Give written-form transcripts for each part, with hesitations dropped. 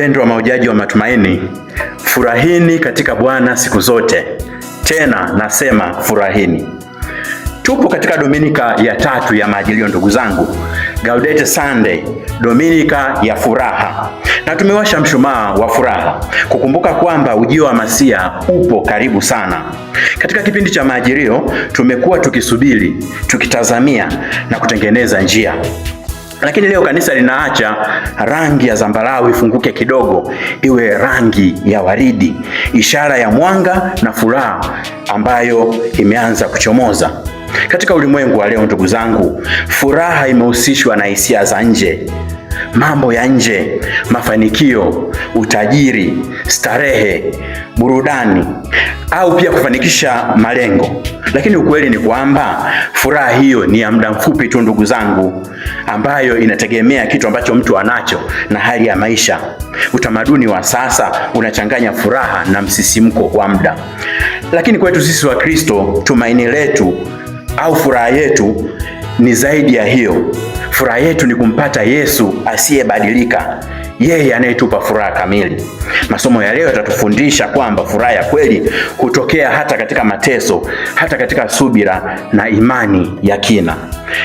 Wapendwa mahujaji wa matumaini, furahini katika Bwana siku zote. Tena nasema furahini. Tupo katika Dominika ya 3 ya Majilio ndugu zangu. Gaudete Sunday, Dominika ya furaha. Na tumewasha mshumaa wa furaha kukumbuka kwamba ujio wa Masia upo karibu sana. Katika kipindi cha Majilio tumekuwa tukisubiri, tukitazamia na kutengeneza njia. Lakini leo kanisa linaacha rangi ya zambarau ifunguke kidogo, iwe rangi ya waridi, ishara ya mwanga na furaha ambayo imeanza kuchomoza. Katika ulimwengu wa leo ndugu zangu, furaha imehusishwa na hisia za nje, mambo ya nje, mafanikio, utajiri, starehe, burudani au pia kufanikisha malengo. Lakini ukweli ni kwamba furaha hiyo ni ya muda mfupi tu ndugu zangu, ambayo inategemea kitu ambacho mtu anacho na hali ya maisha. Utamaduni wa sasa unachanganya furaha na msisimko wa muda. Lakini kwetu sisi wa Kristo, tumaini letu au furaha yetu ni zaidi ya hiyo. Furaha yetu ni kumpata Yesu asiyebadilika, yeye anayetupa furaha kamili. Masomo ya leo yatatufundisha kwamba furaha ya kweli hutokea hata katika mateso, hata katika subira na imani ya kina.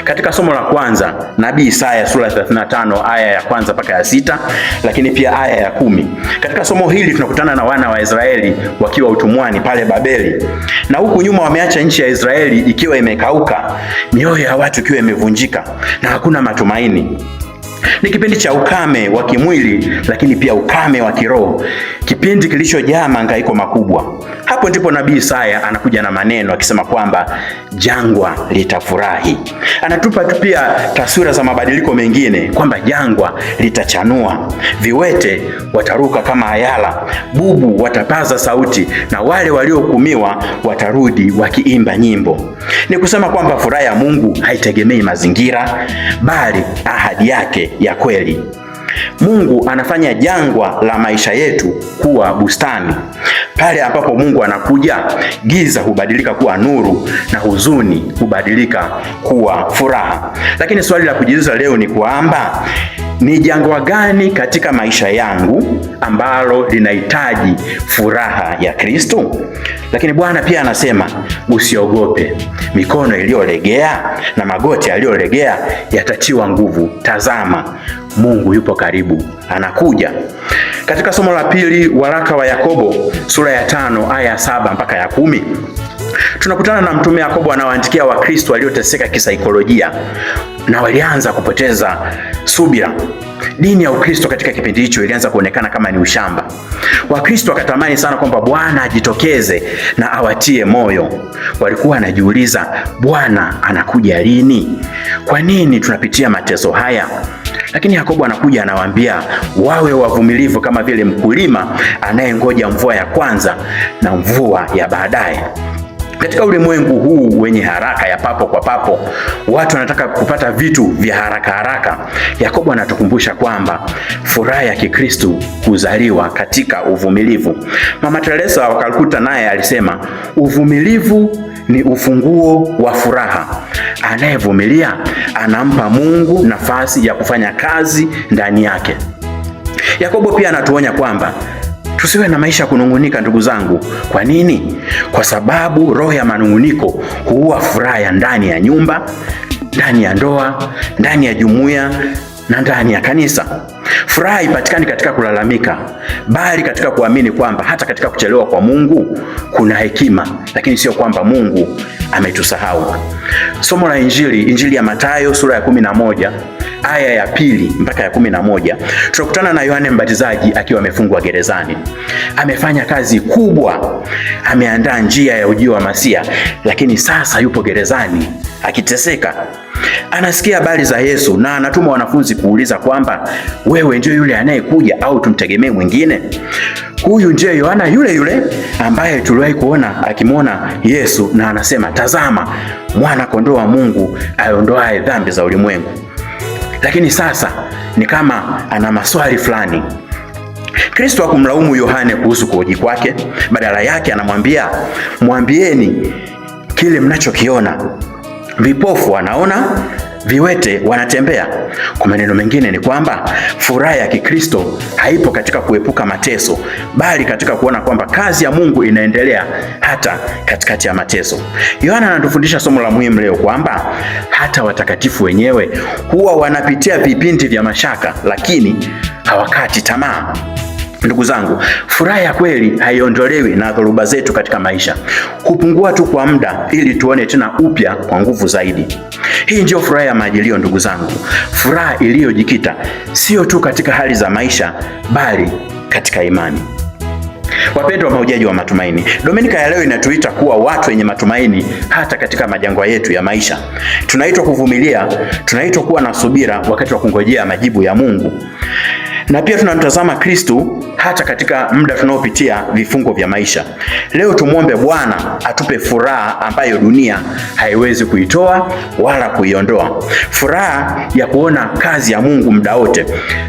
Katika somo la kwanza, Nabii Isaya sura 35 aya ya 1 mpaka ya 6, lakini pia aya ya 10. Katika somo hili tunakutana na wana wa Israeli wakiwa utumwani pale Babeli. Na huku nyuma wameacha nchi ya Israeli ikiwa imekauka, mioyo ya watu ikiwa imevunjika na hakuna matumaini. Ni kipindi cha ukame wa kimwili, lakini pia ukame wa kiroho, kipindi kilichojaa mahangaiko makubwa. Hapo ndipo Nabii Isaya anakuja na maneno akisema kwamba jangwa litafurahi. Anatupa pia taswira za mabadiliko mengine, kwamba jangwa litachanua, viwete wataruka kama ayala, bubu watapaza sauti, na wale waliohukumiwa watarudi wakiimba nyimbo. Ni kusema kwamba furaha ya Mungu haitegemei mazingira, bali ahadi yake ya kweli. Mungu anafanya jangwa la maisha yetu kuwa bustani. Pale ambapo Mungu anakuja, giza hubadilika kuwa nuru na huzuni hubadilika kuwa furaha. Lakini swali la kujiuliza leo ni kwamba ni jangwa gani katika maisha yangu ambalo linahitaji furaha ya Kristo? Lakini Bwana pia anasema usiogope, mikono iliyolegea na magoti yaliyolegea yatatiwa nguvu. Tazama, Mungu yupo karibu, anakuja. Katika somo la pili, waraka wa Yakobo sura ya 5 aya ya 7 mpaka ya 10, tunakutana na mtume Yakobo anawaandikia Wakristo walioteseka kisaikolojia na walianza kupoteza subira. Dini ya Ukristo katika kipindi hicho ilianza kuonekana kama ni ushamba. Wakristo wakatamani sana kwamba Bwana ajitokeze na awatie moyo. Walikuwa wanajiuliza, Bwana anakuja lini? Kwa nini tunapitia mateso haya? Lakini Yakobo anakuja anawaambia wawe wavumilivu kama vile mkulima anayengoja mvua ya kwanza na mvua ya baadaye. Katika ulimwengu huu wenye haraka ya papo kwa papo, watu wanataka kupata vitu vya haraka haraka. Yakobo anatukumbusha kwamba furaha ya Kikristo huzaliwa katika uvumilivu. Mama Teresa wa Calcutta naye alisema, uvumilivu ni ufunguo wa furaha. Anayevumilia anampa Mungu nafasi ya kufanya kazi ndani yake. Yakobo pia anatuonya kwamba tusiwe na maisha ya kunungunika ndugu zangu. Kwa nini? Kwa sababu roho ya manunguniko huua furaha ya ndani ya nyumba, ndani ya ndoa, ndani ya jumuiya na ndani ya kanisa. Furaha haipatikani katika kulalamika, bali katika kuamini kwamba hata katika kuchelewa kwa Mungu kuna hekima, lakini sio kwamba Mungu ametusahau. Somo la Injili ya Mathayo sura ya 11 aya ya 2 mpaka ya 11, tunakutana na Yohane Mbatizaji akiwa amefungwa gerezani. Amefanya kazi kubwa, ameandaa njia ya ujio wa Masia, lakini sasa yupo gerezani akiteseka. Anasikia habari za Yesu na anatuma wanafunzi kuuliza kwamba wewe ndio yule anayekuja au tumtegemee mwingine? Huyu ndiye Yohana yule ambaye tuliwahi kuona akimwona Yesu na anasema, tazama, mwana kondoo wa Mungu aondoaye dhambi za ulimwengu. Lakini sasa ni kama ana maswali fulani. Kristo hakumlaumu Yohane kuhusu kuhoji kwake, badala yake anamwambia, mwambieni kile mnachokiona. Vipofu wanaona, viwete wanatembea. Kwa maneno mengine ni kwamba furaha ya Kikristo haipo katika kuepuka mateso, bali katika kuona kwamba kazi ya Mungu inaendelea hata katikati ya mateso. Yohana anatufundisha somo la muhimu leo kwamba hata watakatifu wenyewe huwa wanapitia vipindi vya mashaka, lakini hawakati tamaa. Ndugu zangu, furaha ya kweli haiondolewi na dhoruba zetu katika maisha. Hupungua tu kwa muda ili tuone tena upya kwa nguvu zaidi. Hii ndio furaha ya Majilio ndugu zangu. Furaha iliyojikita sio tu katika hali za maisha, bali katika imani. Wapendwa mahujaji wa matumaini, Dominika ya leo inatuita kuwa watu wenye matumaini hata katika majangwa yetu ya maisha. Tunaitwa kuvumilia, tunaitwa kuwa na subira wakati wa kungojea majibu ya Mungu. Na pia tunamtazama Kristo hata katika muda tunaopitia vifungo vya maisha. Leo tumwombe Bwana atupe furaha ambayo dunia haiwezi kuitoa wala kuiondoa. Furaha ya kuona kazi ya Mungu muda wote,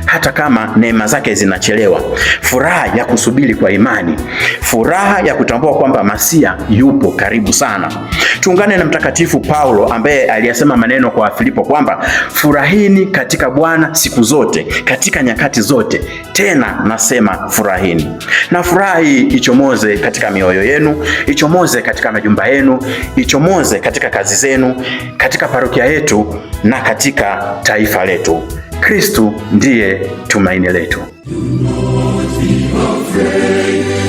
hata kama neema zake zinachelewa. Furaha ya kusubiri kwa imani. Furaha ya kutambua kwamba Masia yupo karibu sana. Tuungane na Mtakatifu Paulo ambaye aliyasema maneno kwa Filipo kwamba furahini katika Bwana siku zote, katika nyakati zote, tena nasema furahini. Na furaha hii ichomoze katika mioyo yenu, ichomoze katika majumba yenu, ichomoze katika kazi zenu, katika parokia yetu na katika taifa letu. Kristo ndiye tumaini letu. Do not be afraid.